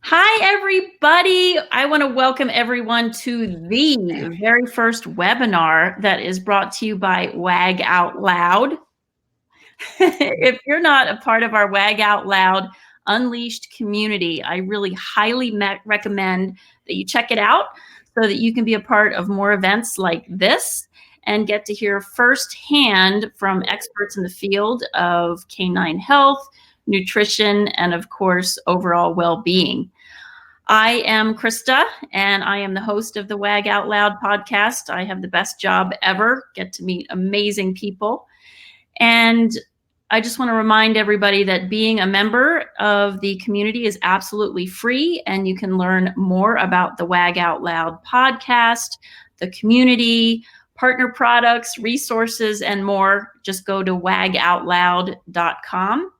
Hi, everybody. I want to welcome everyone to the very first webinar that is brought to you by Wag Out Loud. If you're not a part of our Wag Out Loud Unleashed community, I really highly recommend that you check it out so that you can be a part of more events like this and get to hear firsthand from experts in the field of canine health, nutrition, and of course, overall well-being. I am Krista, and I am the host of the Wag Out Loud podcast. I have the best job ever, get to meet amazing people. And I just want to remind everybody that being a member of the community is absolutely free, and you can learn more about the Wag Out Loud podcast, the community, partner products, resources, and more. Just go to wagoutloud.com.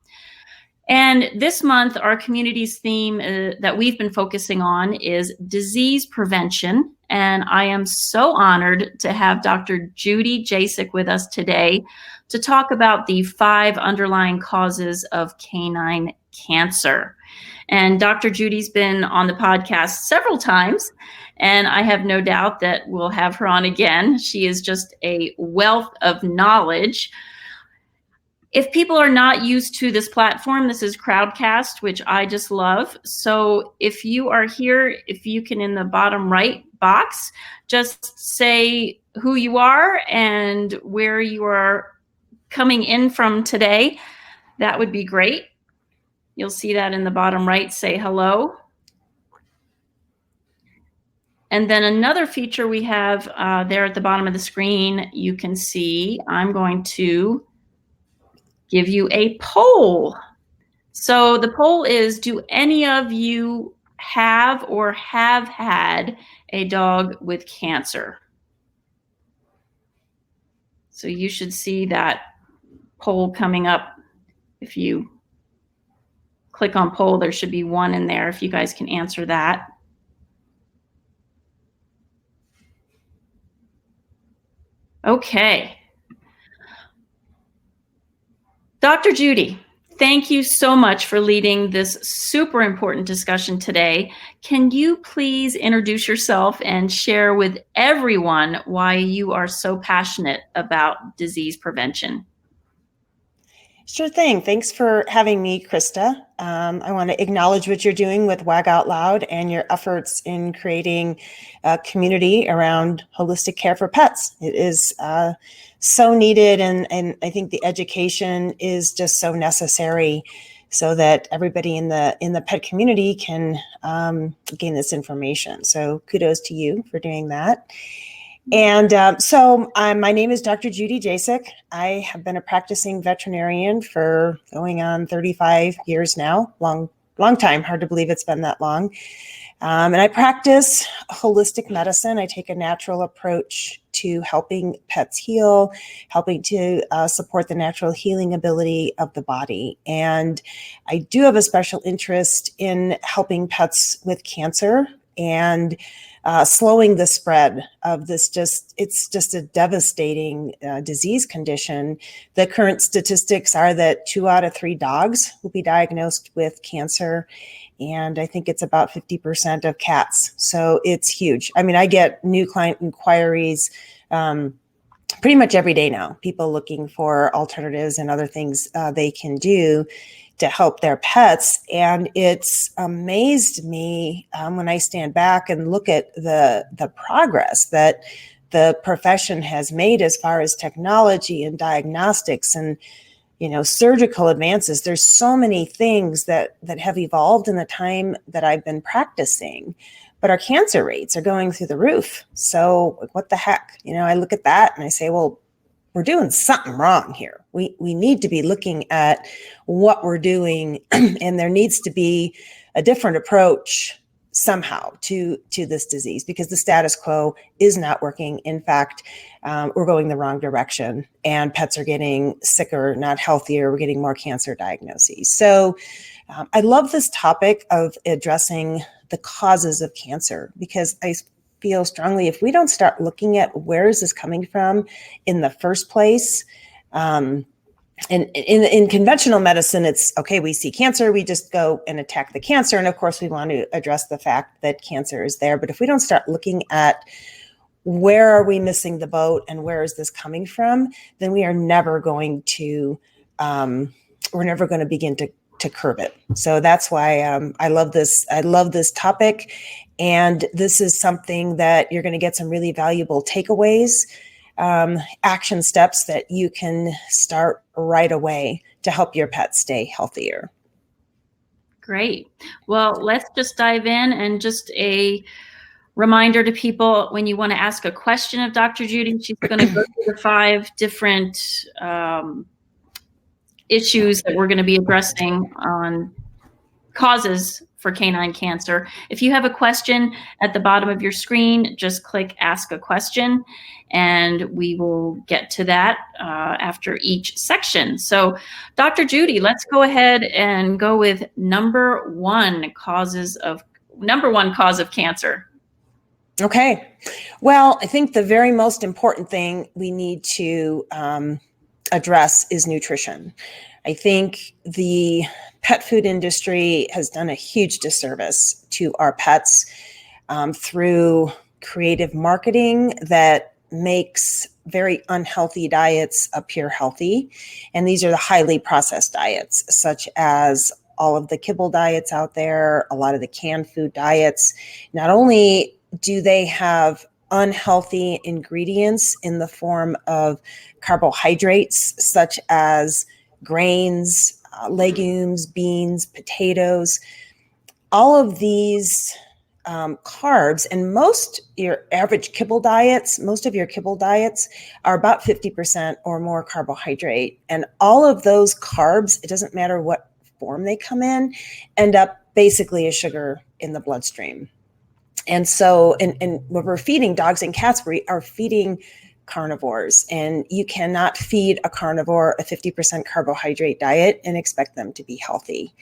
And this month, our community's theme that we've been focusing on is disease prevention. And I am so honored to have Dr. Judy Jasek with us today to talk about the 5 underlying causes of canine cancer. And Dr. Judy's been on the podcast several times, and I have no doubt that we'll have her on again. She is just a wealth of knowledge. If people are not used to this platform, this is Crowdcast, which I just love. So if you are here, if you can in the bottom right box, just say who you are and where you are coming in from today. That would be great. You'll see that in the bottom right, say hello. And then another feature we have there at the bottom of the screen, you can see I'm going to give you a poll. So the poll is, do any of you have or have had a dog with cancer? So you should see that poll coming up. If you click on poll, there should be 1 in there if you guys can answer that. Okay. Dr. Judy, thank you so much for leading this super important discussion today. Can you please introduce yourself and share with everyone why you are so passionate about disease prevention? Sure thing. Thanks for having me, Krista. I want to acknowledge what you're doing with Wag Out Loud and your efforts in creating a community around holistic care for pets. It is so needed, and I think the education is just so necessary so that everybody in the pet community can gain this information. So kudos to you for doing that. And my name is Dr. Judy Jasek. I have been a practicing veterinarian for going on 35 years now. Long time. Hard to believe it's been that long. And I practice holistic medicine. I take a natural approach to helping pets heal, helping to support the natural healing ability of the body. And I do have a special interest in helping pets with cancer and slowing the spread of this. It's just a devastating disease condition. The current statistics are that 2 out of 3 dogs will be diagnosed with cancer. And I think it's about 50% of cats. So it's huge. I mean, I get new client inquiries pretty much every day now, people looking for alternatives and other things they can do to help their pets. And it's amazed me when I stand back and look at the progress that the profession has made as far as technology and diagnostics and surgical advances. There's so many things that have evolved in the time that I've been practicing, but our cancer rates are going through the roof. So what the heck? I look at that and I say, well, we're doing something wrong here. We need to be looking at what we're doing, and there needs to be a different approach somehow to this disease, because the status quo is not working. In fact, we're going the wrong direction, and pets are getting sicker, not healthier. We're getting more cancer diagnoses. So I love this topic of addressing the causes of cancer, because I feel strongly if we don't start looking at where is this coming from in the first place, in conventional medicine, it's okay, we see cancer, we just go and attack the cancer. And of course, we want to address the fact that cancer is there. But if we don't start looking at where are we missing the boat and where is this coming from, then we are never going to, begin to curb it. So that's why I love this. I love this topic. And this is something that you're going to get some really valuable takeaways, action steps that you can start right away to help your pet stay healthier. Great. Well, let's just dive in, and just a reminder to people, when you want to ask a question of Dr. Judy, she's going to go through the 5 different issues that we're going to be addressing on causes for canine cancer. If you have a question at the bottom of your screen, just click Ask a Question, and we will get to that after each section. So, Dr. Judy, let's go ahead and go with number one cause of cancer. Okay. Well, I think the very most important thing we need to address is nutrition. I think the pet food industry has done a huge disservice to our pets through creative marketing that makes very unhealthy diets appear healthy. And these are the highly processed diets, such as all of the kibble diets out there, a lot of the canned food diets. Not only do they have unhealthy ingredients in the form of carbohydrates, such as grains, legumes, beans, potatoes, all of these carbs, and most of your kibble diets are about 50% or more carbohydrate. And all of those carbs, it doesn't matter what form they come in, end up basically as sugar in the bloodstream. And so, and when we're feeding dogs and cats, we are feeding carnivores, and you cannot feed a carnivore a 50% carbohydrate diet and expect them to be healthy.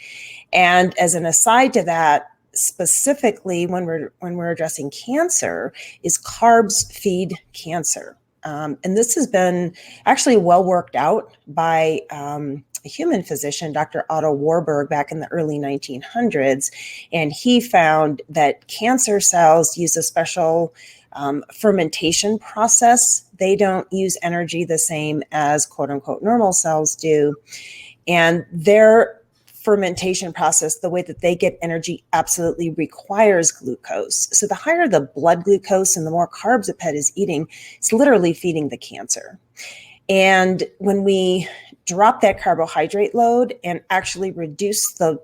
And as an aside to that, specifically when we're addressing cancer, is carbs feed cancer. And this has been actually well worked out by a human physician, Dr. Otto Warburg, back in the early 1900s. And he found that cancer cells use a special fermentation process. They don't use energy the same as quote unquote normal cells do. And their fermentation process, the way that they get energy, absolutely requires glucose. So the higher the blood glucose and the more carbs a pet is eating, it's literally feeding the cancer. And when we drop that carbohydrate load and actually reduce the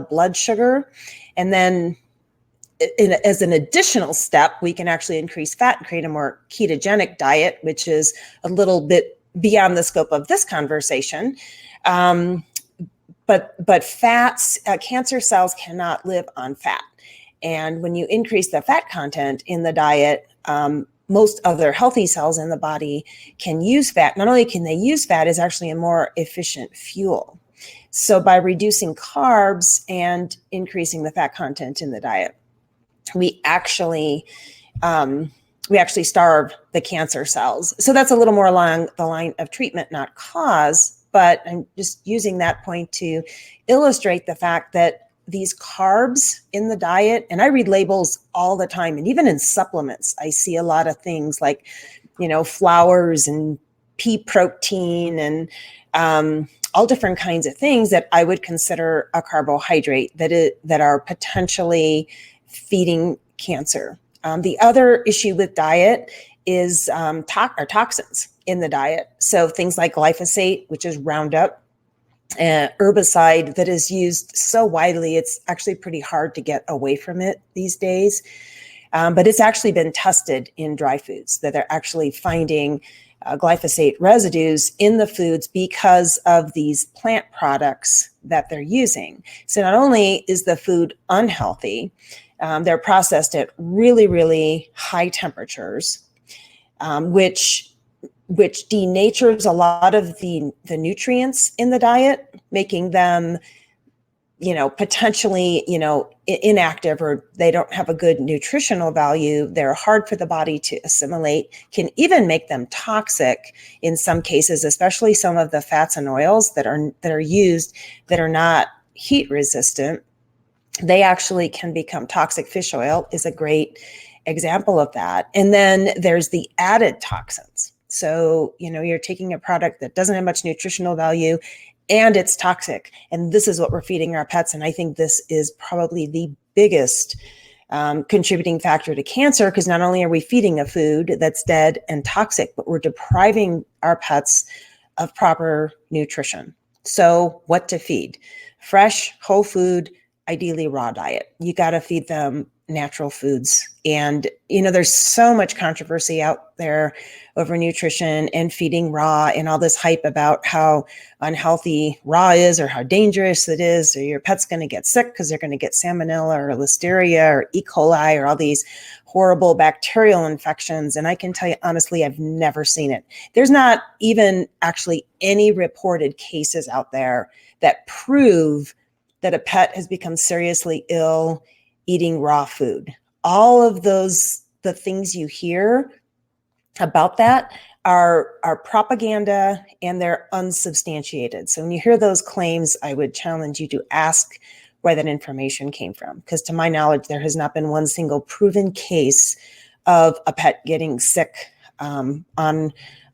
blood sugar, and then as an additional step, we can actually increase fat and create a more ketogenic diet, which is a little bit beyond the scope of this conversation. But fats, cancer cells cannot live on fat. And when you increase the fat content in the diet, most other healthy cells in the body can use fat. Not only can they use fat, it's actually a more efficient fuel. So by reducing carbs and increasing the fat content in the diet, we actually starve the cancer cells. So that's a little more along the line of treatment, not cause. But I'm just using that point to illustrate the fact that these carbs in the diet, and I read labels all the time, and even in supplements, I see a lot of things like, flours and pea protein and all different kinds of things that I would consider a carbohydrate that are potentially feeding cancer. The other issue with diet is toxins in the diet. So things like glyphosate, which is Roundup, herbicide that is used so widely, it's actually pretty hard to get away from it these days. But it's actually been tested in dry foods, that they're actually finding glyphosate residues in the foods because of these plant products that they're using. So not only is the food unhealthy, they're processed at really, really high temperatures, which denatures a lot of the nutrients in the diet, making them potentially, inactive, or they don't have a good nutritional value. They're hard for the body to assimilate, can even make them toxic in some cases, especially some of the fats and oils that are used that are not heat resistant. They actually can become toxic. Fish oil is a great example of that. And then there's the added toxins. So, you're taking a product that doesn't have much nutritional value and it's toxic. And this is what we're feeding our pets. And I think this is probably the biggest contributing factor to cancer, because not only are we feeding a food that's dead and toxic, but we're depriving our pets of proper nutrition. So what to feed? Fresh, whole food, ideally raw diet. You got to feed them natural foods. And, there's so much controversy out there over nutrition and feeding raw, and all this hype about how unhealthy raw is, or how dangerous it is, or your pet's going to get sick because they're going to get salmonella or listeria or E. coli or all these horrible bacterial infections. And I can tell you, honestly, I've never seen it. There's not even actually any reported cases out there that prove that a pet has become seriously ill eating raw food. All of the things you hear about that are propaganda, and they're unsubstantiated. So when you hear those claims, I would challenge you to ask where that information came from, because to my knowledge, there has not been one single proven case of a pet getting sick on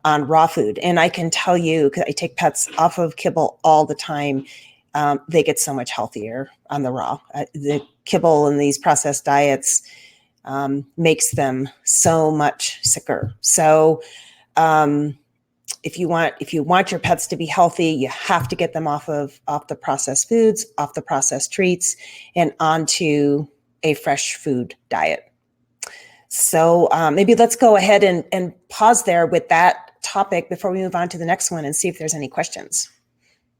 raw food. And I can tell you, because I take pets off of kibble all the time, they get so much healthier on the raw. The kibble and these processed diets makes them so much sicker. So if you want your pets to be healthy, you have to get them off the processed foods, off the processed treats, and onto a fresh food diet. So maybe let's go ahead and pause there with that topic before we move on to the next one and see if there's any questions.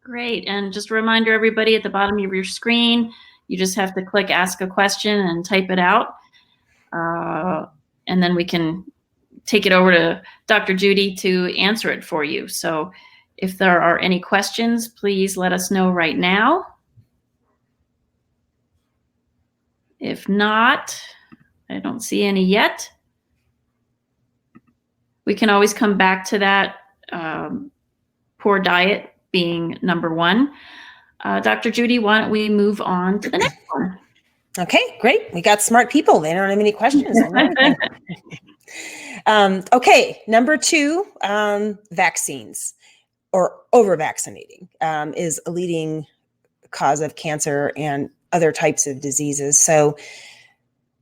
Great. And just a reminder, everybody, at the bottom of your screen, you just have to click ask a question and type it out. And then we can take it over to Dr. Judy to answer it for you. So if there are any questions, please let us know right now. If not, I don't see any yet. We can always come back to that poor diet being number one. Dr. Judy, why don't we move on to the next one? Okay, great. We got smart people. They don't have any questions. Okay, number 2, vaccines, or over-vaccinating is a leading cause of cancer and other types of diseases. So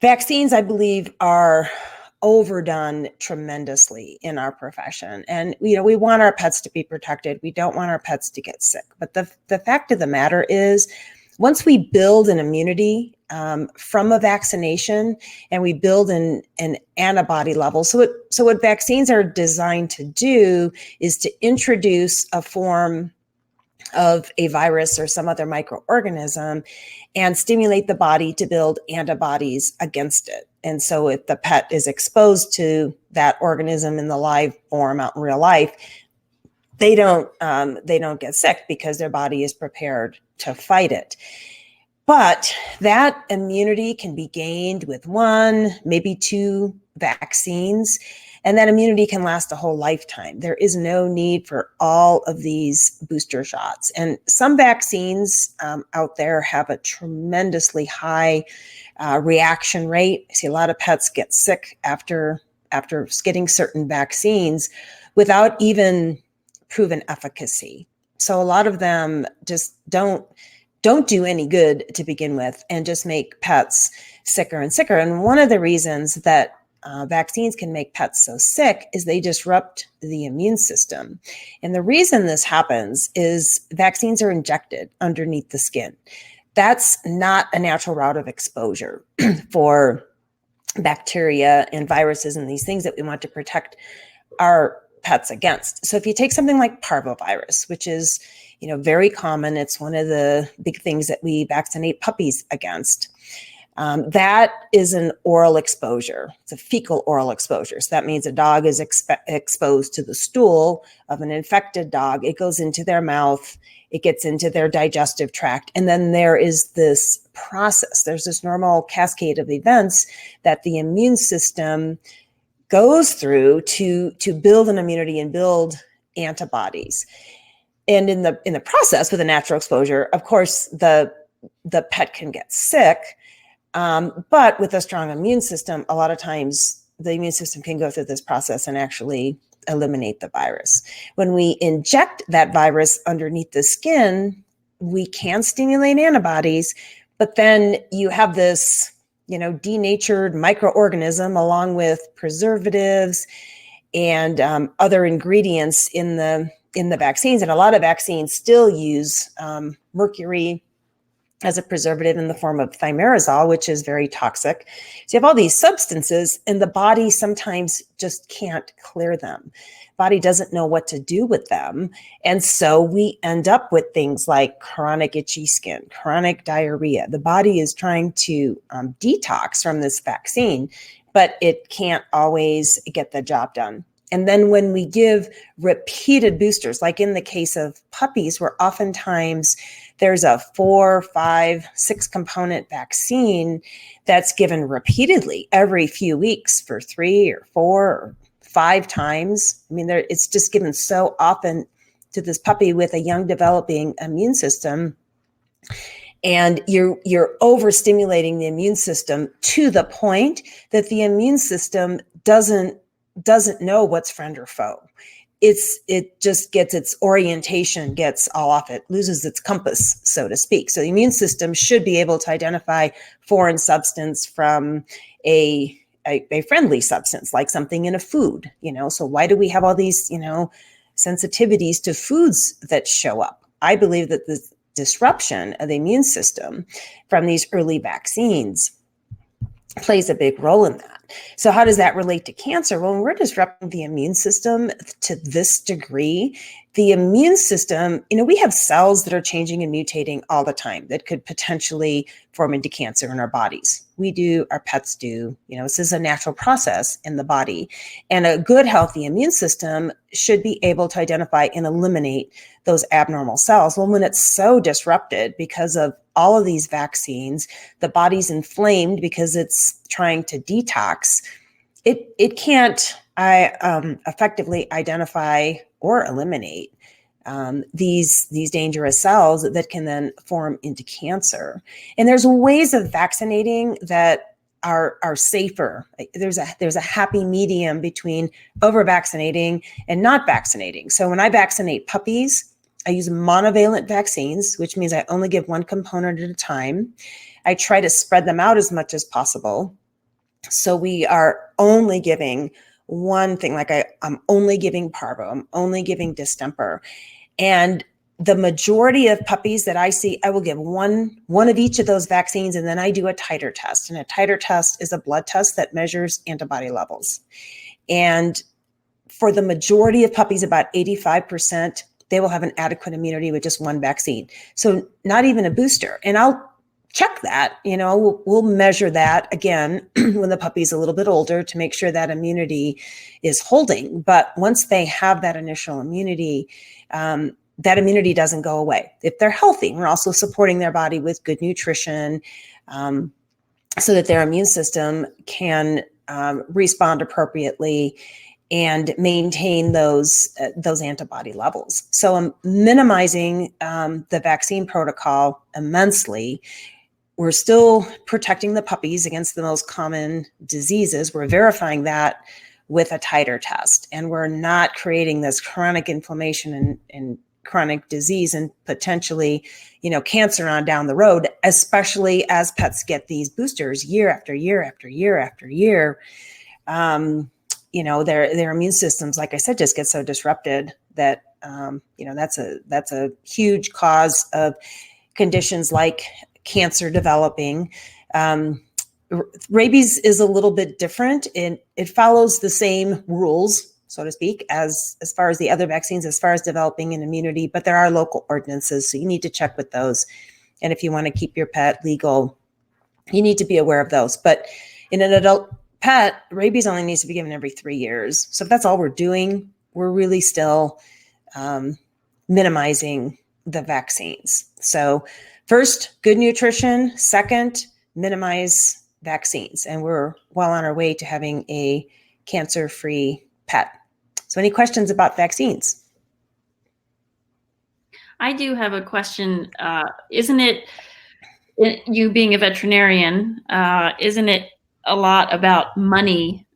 vaccines, I believe, are overdone tremendously in our profession. And, we want our pets to be protected. We don't want our pets to get sick. But the fact of the matter is, once we build an immunity from a vaccination, and we build an antibody level. So what vaccines are designed to do is to introduce a form of a virus or some other microorganism and stimulate the body to build antibodies against it. And so if the pet is exposed to that organism in the live form out in real life, they don't get sick because their body is prepared to fight it. But that immunity can be gained with 1, maybe 2 vaccines, and that immunity can last a whole lifetime. There is no need for all of these booster shots. And some vaccines out there have a tremendously high reaction rate. I see a lot of pets get sick after getting certain vaccines without even proven efficacy. So a lot of them just don't do any good to begin with, and just make pets sicker and sicker. And one of the reasons that vaccines can make pets so sick is they disrupt the immune system. And the reason this happens is vaccines are injected underneath the skin. That's not a natural route of exposure for bacteria and viruses and these things that we want to protect our pets against. So if you take something like parvovirus, which is very common, it's one of the big things that we vaccinate puppies against. That is an oral exposure. It's a fecal oral exposure. So that means a dog is exposed to the stool of an infected dog. It goes into their mouth, it gets into their digestive tract. And then there is this process. There's this normal cascade of events that the immune system goes through to build an immunity and build antibodies. And in the process with a natural exposure, of course, the pet can get sick. But with a strong immune system, a lot of times the immune system can go through this process and actually eliminate the virus. When we inject that virus underneath the skin, we can stimulate antibodies, but then you have this, denatured microorganism along with preservatives and other ingredients in the vaccines. And a lot of vaccines still use mercury as a preservative in the form of thimerosal, which is very toxic. So you have all these substances and the body sometimes just can't clear them. Body doesn't know what to do with them. And so we end up with things like chronic itchy skin, chronic diarrhea. The body is trying to detox from this vaccine, but it can't always get the job done. And then when we give repeated boosters, like in the case of puppies, where oftentimes there's a 4, 5, 6 component vaccine that's given repeatedly every few weeks for 3 or 4 or 5 times. I mean, it's just given so often to this puppy with a young developing immune system. And you're overstimulating the immune system to the point that the immune system doesn't know what's friend or foe. It just gets its orientation, gets all off. It loses its compass, so to speak. So the immune system should be able to identify foreign substance from a friendly substance, like something in a food, So why do we have all these, sensitivities to foods that show up? I believe that the disruption of the immune system from these early vaccines plays a big role in that. So how does that relate to cancer? Well, when we're disrupting the immune system to this degree, the immune system, we have cells that are changing and mutating all the time that could potentially form into cancer in our bodies. We do, our pets do, this is a natural process in the body. And a good, healthy immune system should be able to identify and eliminate those abnormal cells. Well, when it's so disrupted because of all of these vaccines, the body's inflamed because it's trying to detox, it can't effectively identify or eliminate these dangerous cells that can then form into cancer. And there's ways of vaccinating that are safer. There's a happy medium between over vaccinating and not vaccinating. So when I vaccinate puppies, I use monovalent vaccines, which means I only give one component at a time. I try to spread them out as much as possible. So we are only giving one thing, like I'm only giving parvo, I'm only giving distemper. And the majority of puppies that I see, I will give one of each of those vaccines, and then I do a titer test. And a titer test is a blood test that measures antibody levels. And for the majority of puppies, about 85%, they will have an adequate immunity with just one vaccine. So not even a booster. And I'll check that, we'll measure that again when the puppy's a little bit older to make sure that immunity is holding. But once they have that initial immunity, that immunity doesn't go away. If they're healthy, we're also supporting their body with good nutrition so that their immune system can respond appropriately and maintain those antibody levels. So I'm minimizing the vaccine protocol immensely. We're still protecting the puppies against the most common diseases. We're verifying that with a titer test, and we're not creating this chronic inflammation and chronic disease and potentially, cancer on down the road, especially as pets get these boosters year after year after year after year. Their immune systems, like I said, just get so disrupted that, that's a huge cause of conditions like cancer developing. Rabies is a little bit different, and it follows the same rules, so to speak, as far as the other vaccines, as far as developing an immunity, but there are local ordinances, so you need to check with those. And if you want to keep your pet legal you need to be aware of those. But in an adult pet, rabies only needs to be given every 3 years. So if that's all we're doing, we're really still minimizing the vaccines. So first, good nutrition. Second, minimize vaccines. And we're well on our way to having a cancer-free pet. So any questions about vaccines? I do have a question. Isn't it, you being a veterinarian, isn't it a lot about money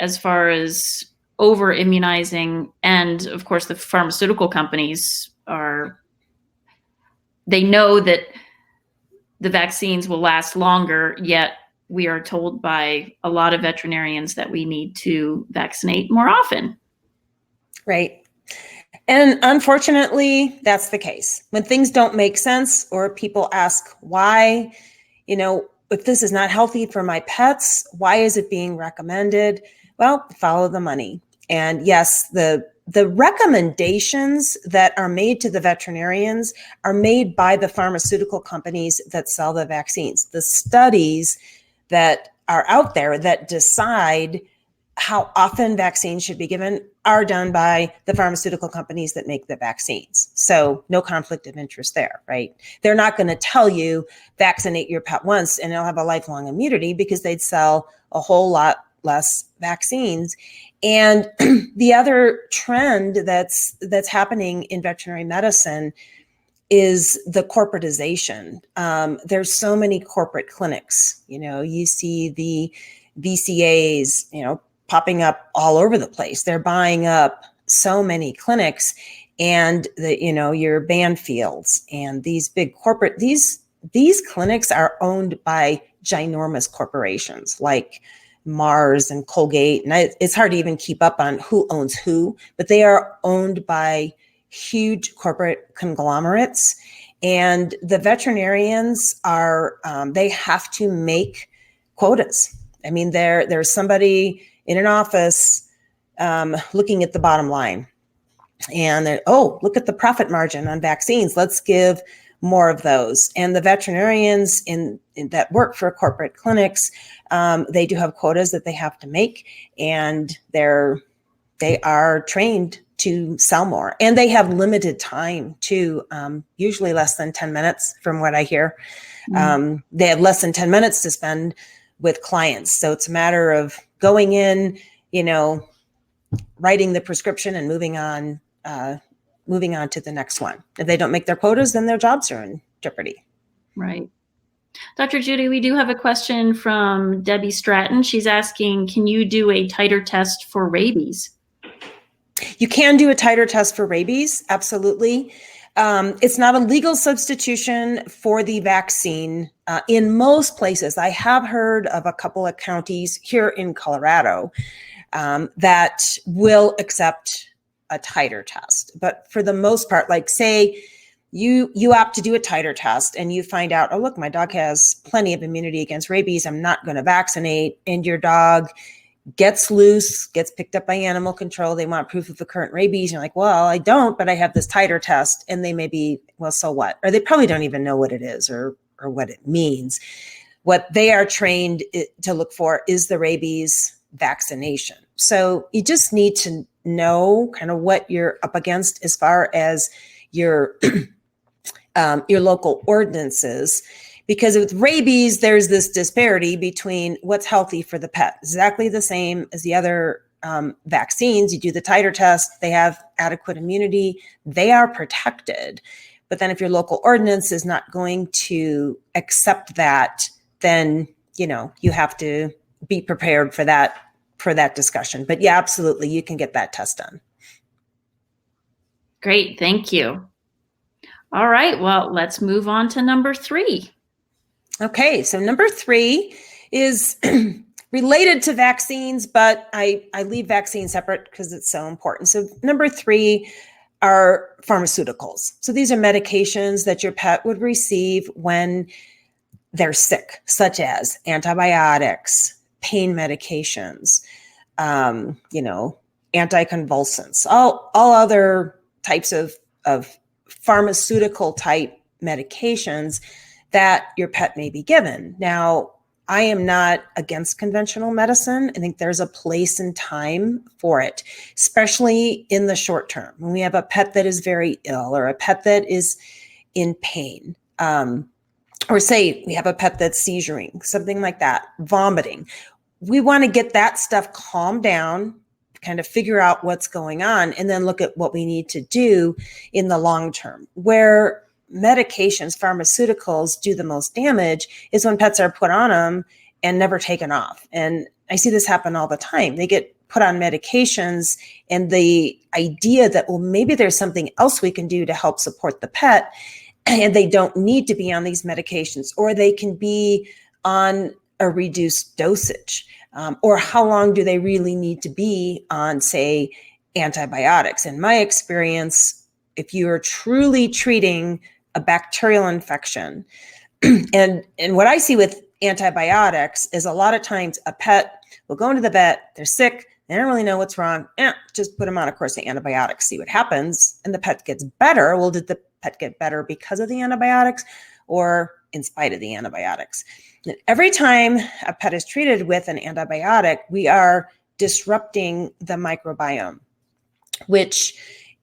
as far as over immunizing? And of course, the pharmaceutical companies they know that the vaccines will last longer, yet we are told by a lot of veterinarians that we need to vaccinate more often. Right. And unfortunately, that's the case. When things don't make sense or people ask why, if this is not healthy for my pets, why is it being recommended? Well, follow the money. And yes, the recommendations that are made to the veterinarians are made by the pharmaceutical companies that sell the vaccines. The studies that are out there that decide how often vaccines should be given are done by the pharmaceutical companies that make the vaccines. So no conflict of interest there, right? They're not going to tell you vaccinate your pet once and they'll have a lifelong immunity, because they'd sell a whole lot less vaccines. And the other trend that's happening in veterinary medicine is the corporatization. There's so many corporate clinics. You see the VCAs, popping up all over the place. They're buying up so many clinics, and your Banfields and these big corporate, these clinics are owned by ginormous corporations like Mars and Colgate. And it's hard to even keep up on who owns who, but they are owned by huge corporate conglomerates. And the veterinarians they have to make quotas. I mean, there's somebody in an office looking at the bottom line, and look at the profit margin on vaccines. Let's give more of those. And the veterinarians in that work for corporate clinics, they do have quotas that they have to make, and they are trained to sell more, and they have limited time to usually less than 10 minutes from what I hear. They have less than 10 minutes to spend with clients. So it's a matter of going in, writing the prescription and moving on to the next one. If they don't make their quotas, then their jobs are in jeopardy. Right. Dr. Judy, we do have a question from Debbie Stratton. She's asking, can you do a titer test for rabies? You can do a titer test for rabies. Absolutely. It's not a legal substitution for the vaccine in most places. I have heard of a couple of counties here in Colorado that will accept a titer test. But for the most part, like say you opt to do a titer test and you find out, oh, look, my dog has plenty of immunity against rabies, I'm not going to vaccinate, and your dog gets loose, gets picked up by animal control, they want proof of the current rabies. You're like, well, I don't, but I have this titer test. And they may be, well, so what? Or they probably don't even know what it is or what it means. What they are trained to look for is the rabies vaccination. So you just need to know kind of what you're up against as far as your local ordinances. Because with rabies, there's this disparity between what's healthy for the pet. Exactly the same as the other vaccines. You do the titer test, they have adequate immunity, they are protected. But then if your local ordinance is not going to accept that, then, you have to be prepared for that discussion. But yeah, absolutely, you can get that test done. Great, thank you. All right, well, let's move on to number 3. Okay, so number 3 is related to vaccines, but I leave vaccines separate because it's so important. So number 3 are pharmaceuticals. So these are medications that your pet would receive when they're sick, such as antibiotics, pain medications, anticonvulsants, all other types of pharmaceutical type medications that your pet may be given. Now, I am not against conventional medicine. I think there's a place and time for it, especially in the short term. When we have a pet that is very ill or a pet that is in pain, or say we have a pet that's seizuring, something like that, vomiting. We want to get that stuff calmed down, kind of figure out what's going on, and then look at what we need to do in the long term. Where medications, pharmaceuticals do the most damage is when pets are put on them and never taken off. And I see this happen all the time. They get put on medications and the idea that, well, maybe there's something else we can do to help support the pet, and they don't need to be on these medications, or they can be on a reduced dosage. Or how long do they really need to be on, say, antibiotics? In my experience, if you are truly treating a bacterial infection, and what I see with antibiotics is a lot of times a pet will go into the vet, they're sick, they don't really know what's wrong, just put them on a course of antibiotics, see what happens, and the pet gets better. Well, did the pet get better because of the antibiotics or in spite of the antibiotics? And every time a pet is treated with an antibiotic, we are disrupting the microbiome, which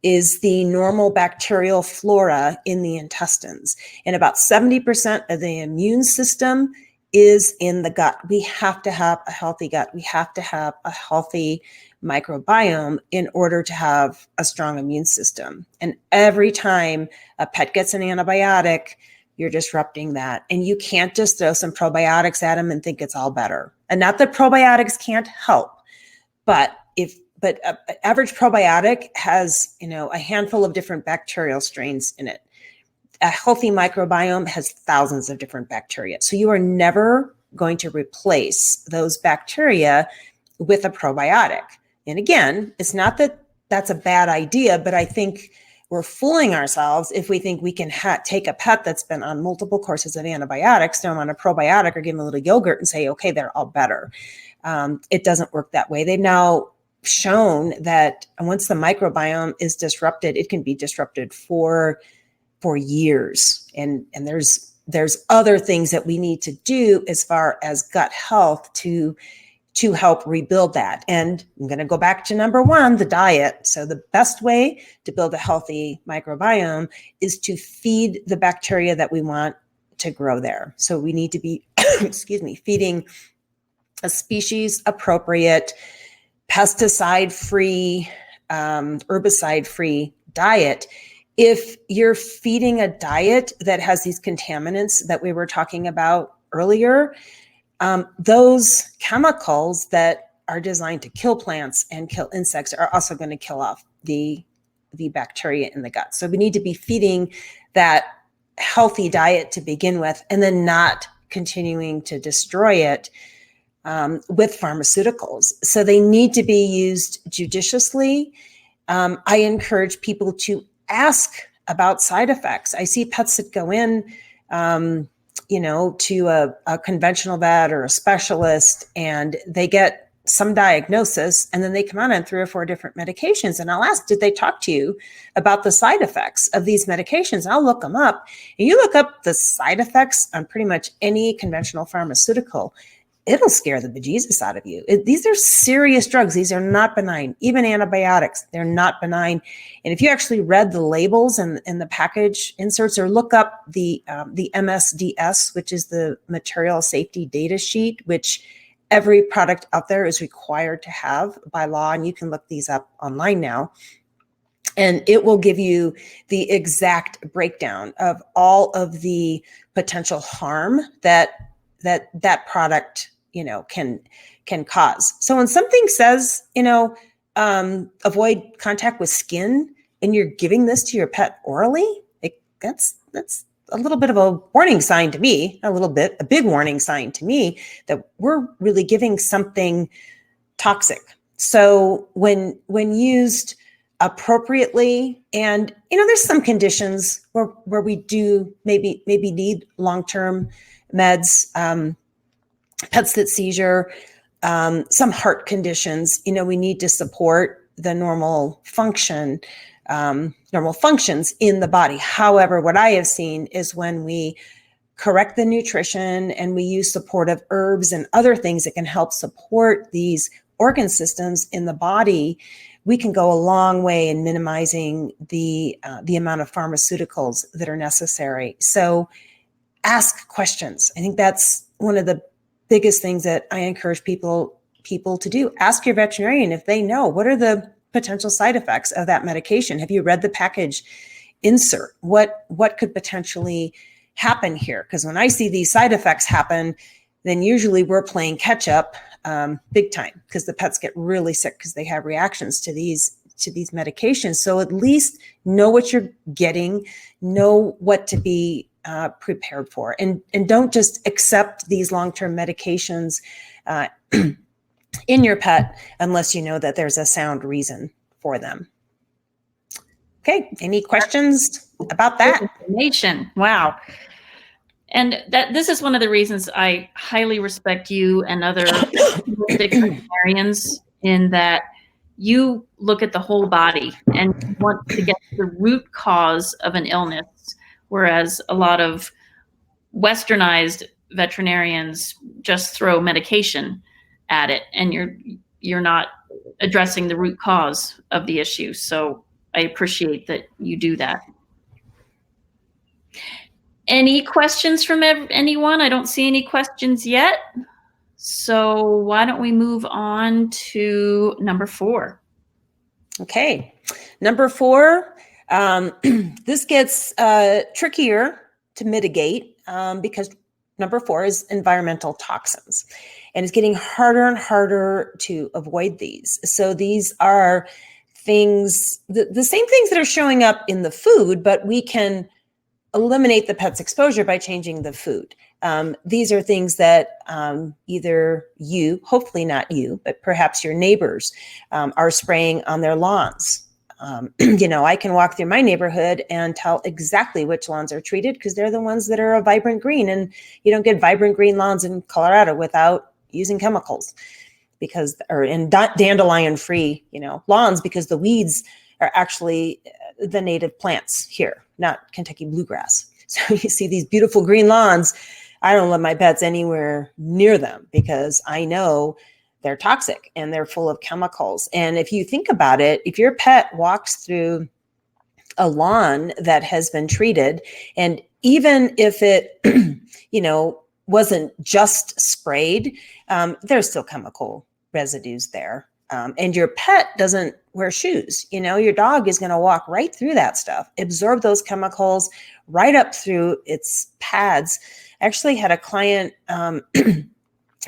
is the normal bacterial flora in the intestines. And about 70% of the immune system is in the gut. We have to have a healthy gut. We have to have a healthy microbiome in order to have a strong immune system. And every time a pet gets an antibiotic, you're disrupting that. And you can't just throw some probiotics at them and think it's all better. And not that probiotics can't help, but average probiotic has, a handful of different bacterial strains in it. A healthy microbiome has thousands of different bacteria. So you are never going to replace those bacteria with a probiotic. And again, it's not that that's a bad idea, but I think we're fooling ourselves if we think we can take a pet that's been on multiple courses of antibiotics, throw them on a probiotic or give them a little yogurt and say, okay, they're all better. It doesn't work that way. They've now shown that once the microbiome is disrupted, it can be disrupted for years. And there's other things that we need to do as far as gut health to help rebuild that. And I'm going to go back to number one, the diet. So the best way to build a healthy microbiome is to feed the bacteria that we want to grow there. So we need to be, feeding a species appropriate, pesticide-free, herbicide-free diet. If you're feeding a diet that has these contaminants that we were talking about earlier, those chemicals that are designed to kill plants and kill insects are also going to kill off the bacteria in the gut. So we need to be feeding that healthy diet to begin with, and then not continuing to destroy it with pharmaceuticals. So they need to be used judiciously. I encourage people to ask about side effects. I see pets that go in, to a conventional vet or a specialist, and they get some diagnosis, and then they come on 3 or 4 different medications. And I'll ask, did they talk to you about the side effects of these medications? I'll look them up. And you look up the side effects on pretty much any conventional pharmaceutical, it'll scare the bejesus out of you. These are serious drugs. These are not benign. Even antibiotics, they're not benign. And if you actually read the labels and the package inserts, or look up the MSDS, which is the Material Safety Data Sheet, which every product out there is required to have by law, and you can look these up online now. And it will give you the exact breakdown of all of the potential harm that product can cause. So when something says, avoid contact with skin, and you're giving this to your pet orally, that's a little bit of a warning sign to me, a big warning sign to me that we're really giving something toxic. So when used appropriately, and there's some conditions where we do maybe need long-term meds, pets that seizure, some heart conditions, we need to support the normal functions in the body. However, what I have seen is when we correct the nutrition, and we use supportive herbs and other things that can help support these organ systems in the body, we can go a long way in minimizing the amount of pharmaceuticals that are necessary. So ask questions. I think that's one of the biggest things that I encourage people to do. Ask your veterinarian if they know what are the potential side effects of that medication. Have you read the package insert? What could potentially happen here? Because when I see these side effects happen, then usually we're playing catch up big time, because the pets get really sick because they have reactions to these medications. So at least know what you're getting, know what to be prepared for, and don't just accept these long-term medications in your pet unless you know that there's a sound reason for them. Okay, any questions about that? Information. Wow. And this is one of the reasons I highly respect you and other veterinarians, in that you look at the whole body and want to get the root cause of an illness, whereas a lot of westernized veterinarians just throw medication at it, and you're not addressing the root cause of the issue. So I appreciate that you do that. Any questions from anyone? I don't see any questions yet. So why don't we move on to number 4? Okay, number 4, this gets trickier to mitigate because number 4 is environmental toxins, and it's getting harder and harder to avoid these. So these are things, the same things that are showing up in the food, but we can eliminate the pet's exposure by changing the food. These are things that either you, hopefully not you, but perhaps your neighbors are spraying on their lawns. I can walk through my neighborhood and tell exactly which lawns are treated because they're the ones that are a vibrant green. And you don't get vibrant green lawns in Colorado without using chemicals, in dandelion-free, lawns, because the weeds are actually the native plants here, not Kentucky bluegrass. So you see these beautiful green lawns. I don't let my pets anywhere near them because I know they're toxic and they're full of chemicals. And if you think about it, if your pet walks through a lawn that has been treated, and even if it, wasn't just sprayed, there's still chemical residues there. And your pet doesn't wear shoes. Your dog is going to walk right through that stuff, absorb those chemicals right up through its pads. I actually had a client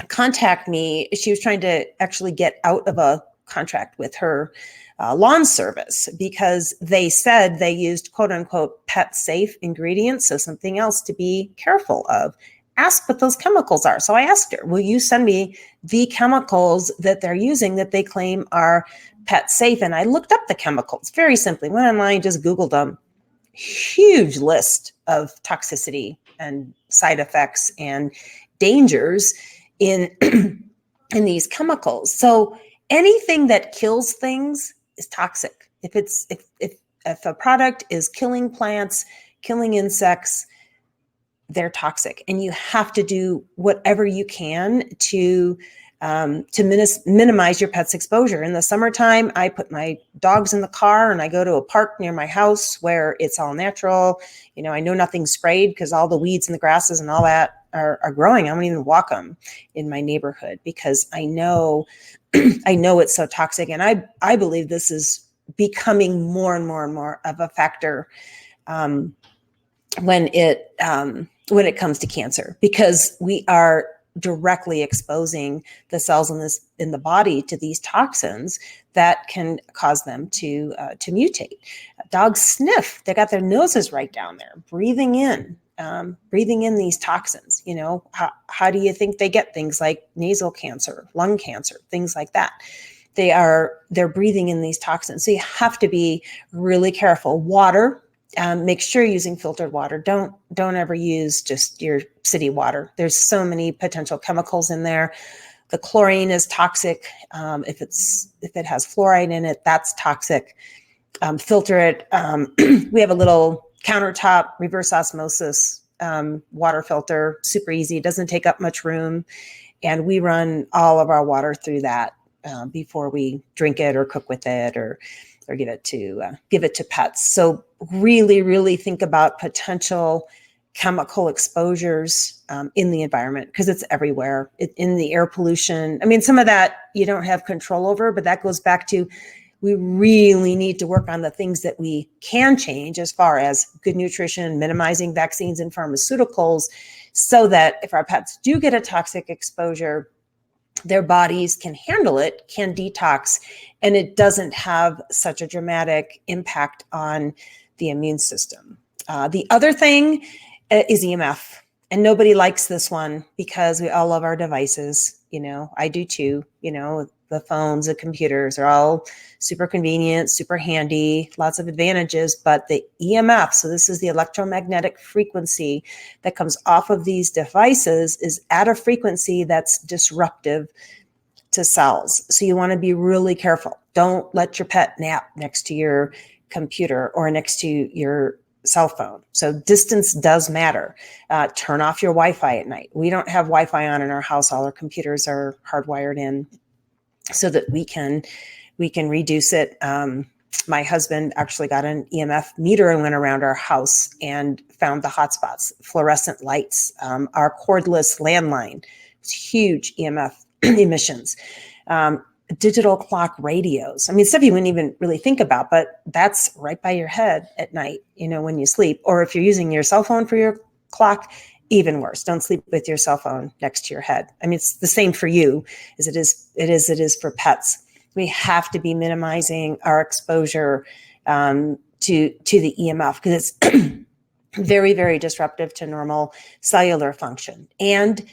contact me. She was trying to actually get out of a contract with her lawn service because they said they used quote unquote pet safe ingredients. So something else to be careful of. Ask what those chemicals are. So I asked her, will you send me the chemicals that they're using that they claim are pet safe? And I looked up the chemicals very simply, went online, just Googled them. Huge list of toxicity and side effects and dangers in these chemicals. So anything that kills things is toxic. If a product is killing plants, killing insects, they're toxic, and you have to do whatever you can to minimize your pet's exposure. In the summertime, I put my dogs in the car and I go to a park near my house where it's all natural. I know nothing's sprayed because all the weeds and the grasses and all that are growing. I don't even walk them in my neighborhood because I know it's so toxic. And I believe this is becoming more and more and more of a factor when it comes to cancer, because we are directly exposing the cells in the body to these toxins that can cause them to mutate. Dogs sniff; they got their noses right down there, breathing in these toxins. How do you think they get things like nasal cancer, lung cancer, things like that? They're breathing in these toxins. So you have to be really careful. Water. Make sure you're using filtered water. Don't ever use just your city water. There's so many potential chemicals in there. The chlorine is toxic. If it has fluoride in it, that's toxic. Filter it. We have a little countertop reverse osmosis water filter, super easy. It doesn't take up much room. And we run all of our water through that before we drink it or cook with it or give it to pets. So really, really think about potential chemical exposures in the environment, because it's everywhere. In the air pollution. I mean, some of that you don't have control over, but that goes back to, we really need to work on the things that we can change as far as good nutrition, minimizing vaccines and pharmaceuticals, so that if our pets do get a toxic exposure, their bodies can handle it, can detox, and it doesn't have such a dramatic impact on the immune system. The other thing is EMF. And nobody likes this one because we all love our devices. I do too. The phones, the computers are all super convenient, super handy, lots of advantages. But the EMF, so this is the electromagnetic frequency that comes off of these devices, is at a frequency that's disruptive to cells. So you want to be really careful. Don't let your pet nap next to your computer or next to your cell phone. So distance does matter. Turn off your Wi-Fi at night. We don't have Wi-Fi on in our house. All our computers are hardwired in so that we can reduce it. My husband actually got an EMF meter and went around our house and found the hotspots, fluorescent lights, our cordless landline. It's huge EMF emissions. Digital clock radios. I mean, stuff you wouldn't even really think about, but that's right by your head at night, when you sleep. Or if you're using your cell phone for your clock, even worse. Don't sleep with your cell phone next to your head. I mean, it's the same for you as it is for pets. We have to be minimizing our exposure to the EMF, because it's very, very disruptive to normal cellular function. And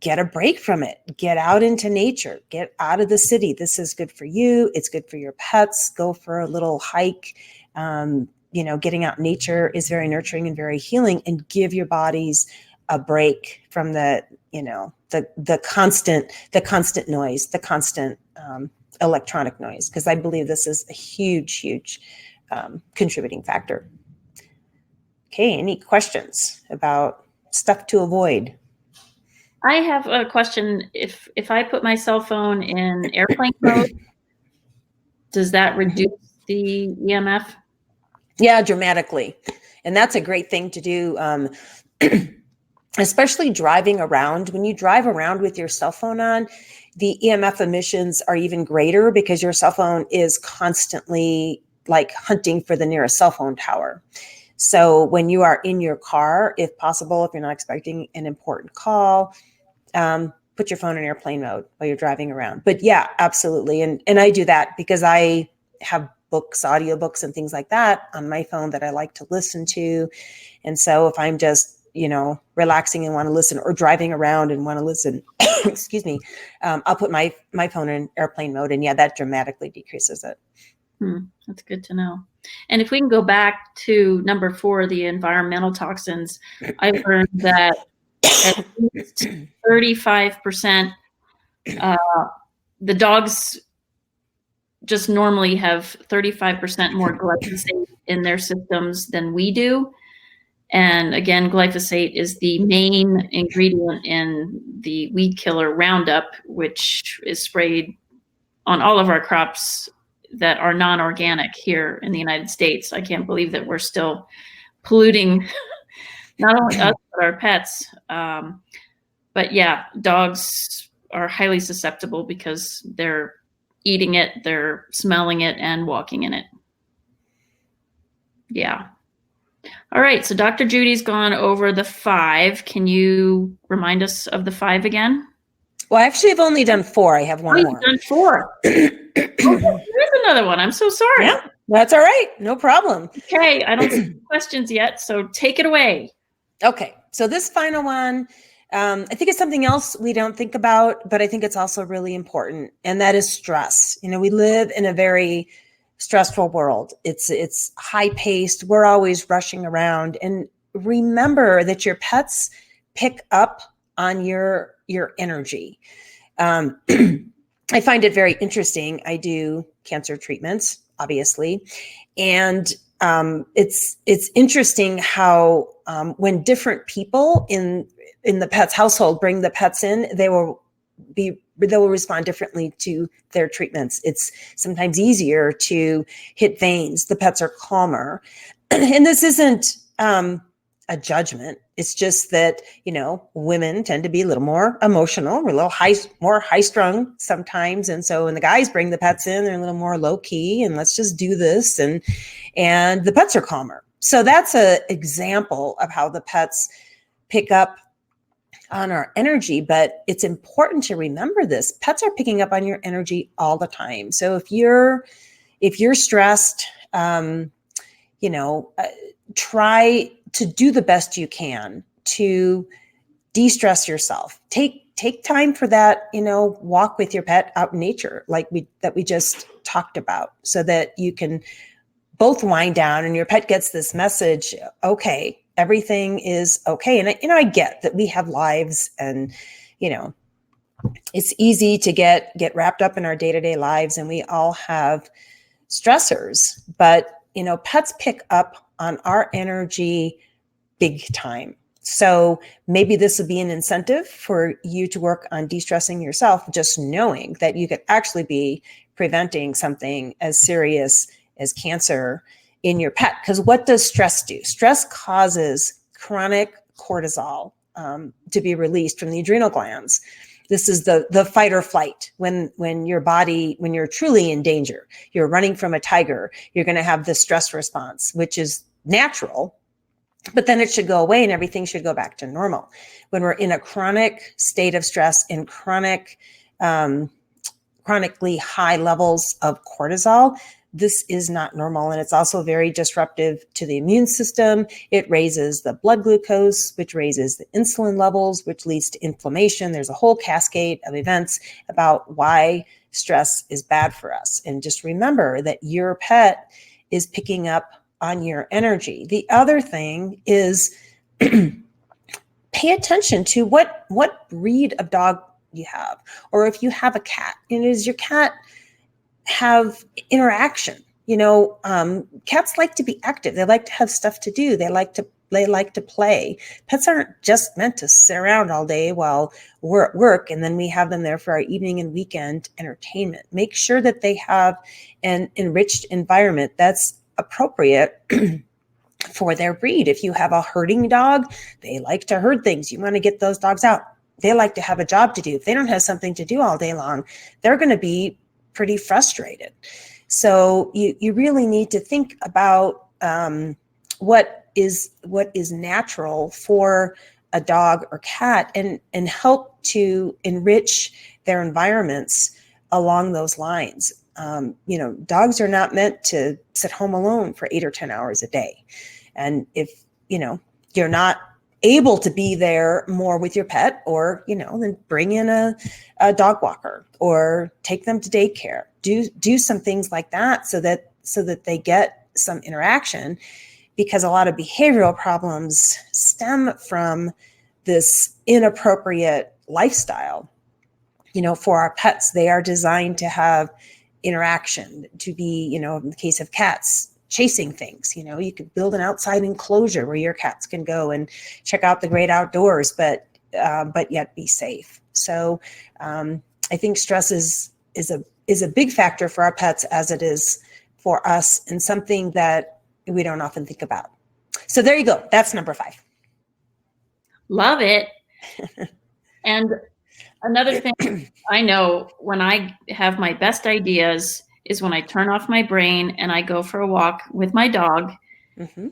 get a break from it. Get out into nature. Get out of the city. This is good for you. It's good for your pets. Go for a little hike. Getting out in nature is very nurturing and very healing, and give your bodies a break from the constant noise, the constant electronic noise, because I believe this is a huge, huge contributing factor. Okay, any questions about stuff to avoid? I have a question. If I put my cell phone in airplane mode, does that reduce the EMF? Yeah, dramatically. And that's a great thing to do, especially driving around. When you drive around with your cell phone on, the EMF emissions are even greater because your cell phone is constantly like hunting for the nearest cell phone tower. So when you are in your car, if possible, if you're not expecting an important call, put your phone in airplane mode while you're driving around. But yeah, absolutely. And I do that because I have books, audiobooks and things like that on my phone that I like to listen to. And so if I'm just, relaxing and want to listen, or driving around and want to listen, excuse me, I'll put my phone in airplane mode. And yeah, that dramatically decreases it. That's good to know. And if we can go back to number 4, the environmental toxins, I learned that at least 35%, the dogs just normally have 35% more glyphosate in their systems than we do. And again, glyphosate is the main ingredient in the weed killer Roundup, which is sprayed on all of our crops that are non-organic here in the United States. I can't believe that we're still polluting not only us, but our pets. But yeah, dogs are highly susceptible because they're eating it, they're smelling it, and walking in it. Yeah. All right, so Dr. Judy's gone over the 5. Can you remind us of the 5 again? Well, actually, I've only done 4. I have one more. You've done 4. There's another one. I'm so sorry. Yeah, that's all right. No problem. Okay, I don't see questions yet, so take it away. Okay, so this final one, I think it's something else we don't think about, but I think it's also really important, and that is stress. We live in a very stressful world. It's high paced. We're always rushing around, and remember that your pets pick up on your energy. I find it very interesting. I do cancer treatments, obviously, and it's interesting how when different people in the pet's household bring the pets in, they will respond differently to their treatments. It's sometimes easier to hit veins. The pets are calmer. And this isn't a judgment. It's just that, women tend to be a little more emotional. We're a little more high strung sometimes. And so when the guys bring the pets in, they're a little more low key and let's just do this. And the pets are calmer. So that's an example of how the pets pick up on our energy, but it's important to remember this. Pets are picking up on your energy all the time. So if you're stressed, try to do the best you can to de-stress yourself. Take time for that, walk with your pet out in nature, like we just talked about, so that you can both wind down and your pet gets this message, okay, everything is okay. And I get that we have lives and, it's easy to get wrapped up in our day-to-day lives and we all have stressors, but, pets pick up on our energy big time. So maybe this would be an incentive for you to work on de-stressing yourself, just knowing that you could actually be preventing something as serious as cancer in your pet. Because what does stress do? Stress causes chronic cortisol to be released from the adrenal glands. This is the fight or flight. When you're truly in danger, you're running from a tiger, you're going to have this stress response, which is natural, but then it should go away and everything should go back to normal. When we're in a chronic state of stress and chronically high levels of cortisol, this is not normal. And it's also very disruptive to the immune system. It raises the blood glucose, which raises the insulin levels, which leads to inflammation. There's a whole cascade of events about why stress is bad for us. And just remember that your pet is picking up on your energy. The other thing is pay attention to what breed of dog you have, or if you have a cat, and does your cat have interaction? Cats like to be active. They like to have stuff to do. They like to play. Pets aren't just meant to sit around all day while we're at work and then we have them there for our evening and weekend entertainment. Make sure that they have an enriched environment that's appropriate for their breed. If you have a herding dog, they like to herd things. You want to get those dogs out. They like to have a job to do. If they don't have something to do all day long, they're going to be pretty frustrated. So you really need to think about what is natural for a dog or cat and help to enrich their environments along those lines. Dogs are not meant to sit home alone for 8 or 10 hours a day. And if, you're not able to be there more with your pet, or, then bring in a dog walker or take them to daycare, do some things like that so that they get some interaction, because a lot of behavioral problems stem from this inappropriate lifestyle. For our pets, they are designed to have interaction, to be, in the case of cats, chasing things. You could build an outside enclosure where your cats can go and check out the great outdoors, but yet be safe. So I think stress is a big factor for our pets, as it is for us, and something that we don't often think about. So there you go. That's number 5. Love it. And another thing I know when I have my best ideas is when I turn off my brain and I go for a walk with my dog. Mm-hmm.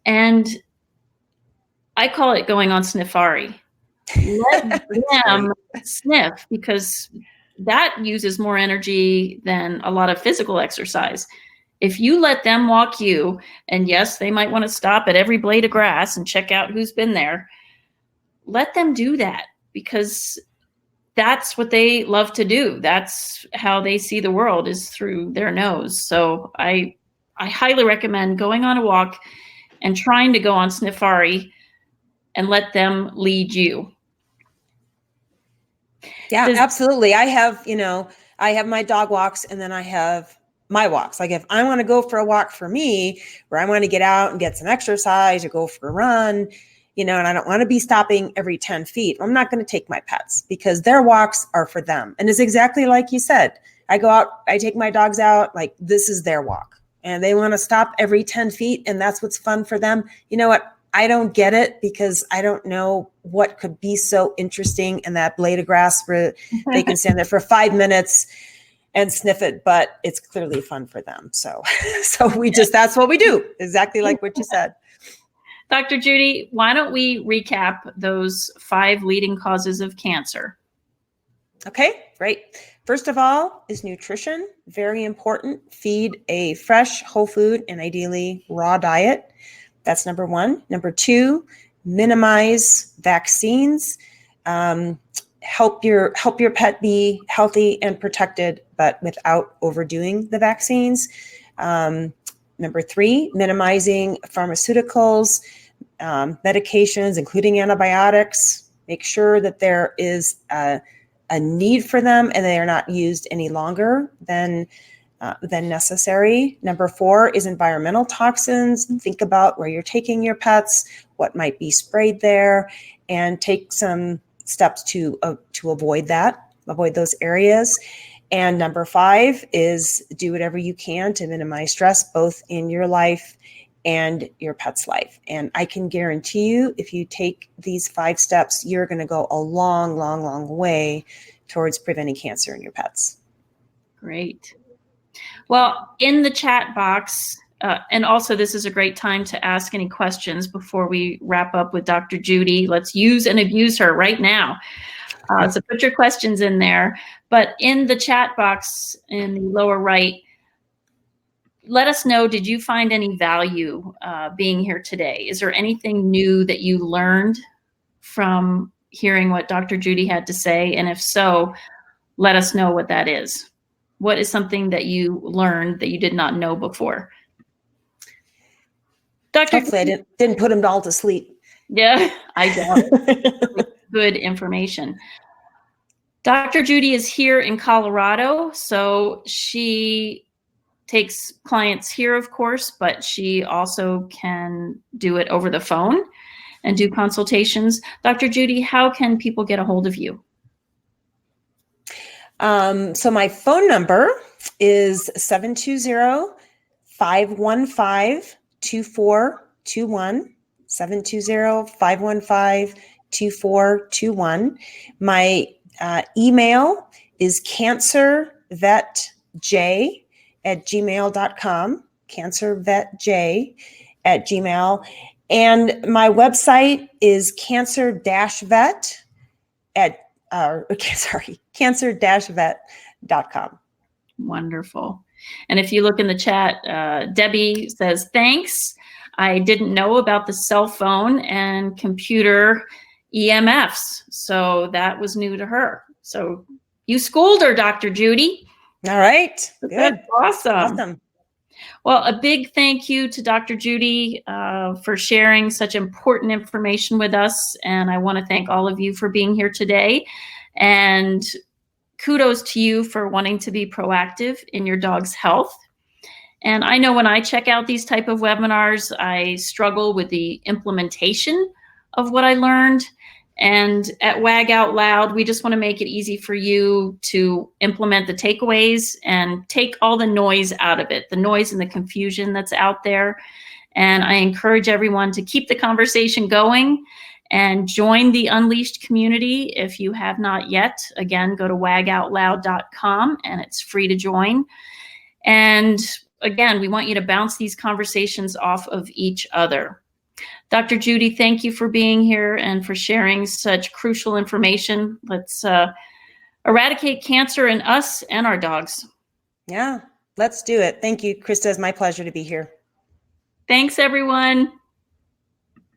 And I call it going on sniffari. Let them sniff, because that uses more energy than a lot of physical exercise. If you let them walk you, and yes, they might want to stop at every blade of grass and check out who's been there, let them do that, because that's what they love to do. That's how they see the world, is through their nose. So I highly recommend going on a walk and trying to go on sniffari and let them lead you. Yeah, absolutely. I have my dog walks, and then I have my walks. Like if I want to go for a walk for me, where I want to get out and get some exercise or go for a run, and I don't want to be stopping every 10 feet, I'm not going to take my pets because their walks are for them. And it's exactly like you said. I go out, I take my dogs out, like this is their walk and they want to stop every 10 feet. And that's what's fun for them. You know what? I don't get it because I don't know what could be so interesting in that blade of grass where they can stand there for 5 minutes and sniff it, but it's clearly fun for them. So that's what we do. Exactly like what you said. Dr. Judy, why don't we recap those 5 leading causes of cancer? Okay, great. First of all is nutrition. Very important. Feed a fresh, whole food and ideally raw diet. That's number 1. Number 2, minimize vaccines. Help your pet be healthy and protected, but without overdoing the vaccines. Number 3, minimizing pharmaceuticals, medications, including antibiotics. Make sure that there is a need for them and they are not used any longer than necessary. Number 4 is environmental toxins. Think about where you're taking your pets, what might be sprayed there, and take some steps to avoid those areas. And number 5 is do whatever you can to minimize stress, both in your life and your pet's life. And I can guarantee you, if you take these 5 steps, you're going to go a long, long, long way towards preventing cancer in your pets. Great. Well, in the chat box, and also this is a great time to ask any questions before we wrap up with Dr. Judy. Let's use and abuse her right now. So put your questions in there. But in the chat box in the lower right, let us know, did you find any value being here today? Is there anything new that you learned from hearing what Dr. Judy had to say? And if so, let us know what that is. What is something that you learned that you did not know before? Dr. Hopefully I didn't put them all to sleep. Yeah, I don't. Good information. Dr. Judy is here in Colorado, so she takes clients here, of course, but she also can do it over the phone and do consultations. Dr. Judy, how can people get a hold of you? So my phone number is 720-515-2421, 720-515-2421. My email is cancervetj@gmail.com, cancervetj@gmail. And my website is cancer-vet.com. Wonderful. And if you look in the chat, Debbie says, thanks. I didn't know about the cell phone and computer EMFs. So that was new to her. So you schooled her, Dr. Judy. All right. Good. That's awesome. Well, a big thank you to Dr. Judy for sharing such important information with us. And I want to thank all of you for being here today. And kudos to you for wanting to be proactive in your dog's health. And I know when I check out these type of webinars, I struggle with the implementation of what I learned. And at WAG Out Loud, we just want to make it easy for you to implement the takeaways and take all the noise out of it, the noise and the confusion that's out there. And I encourage everyone to keep the conversation going and join the Unleashed community if you have not yet. Again, go to wagoutloud.com and it's free to join. And again, we want you to bounce these conversations off of each other. Dr. Judy, thank you for being here and for sharing such crucial information. Let's eradicate cancer in us and our dogs. Yeah, let's do it. Thank you, Krista. It's my pleasure to be here. Thanks, everyone.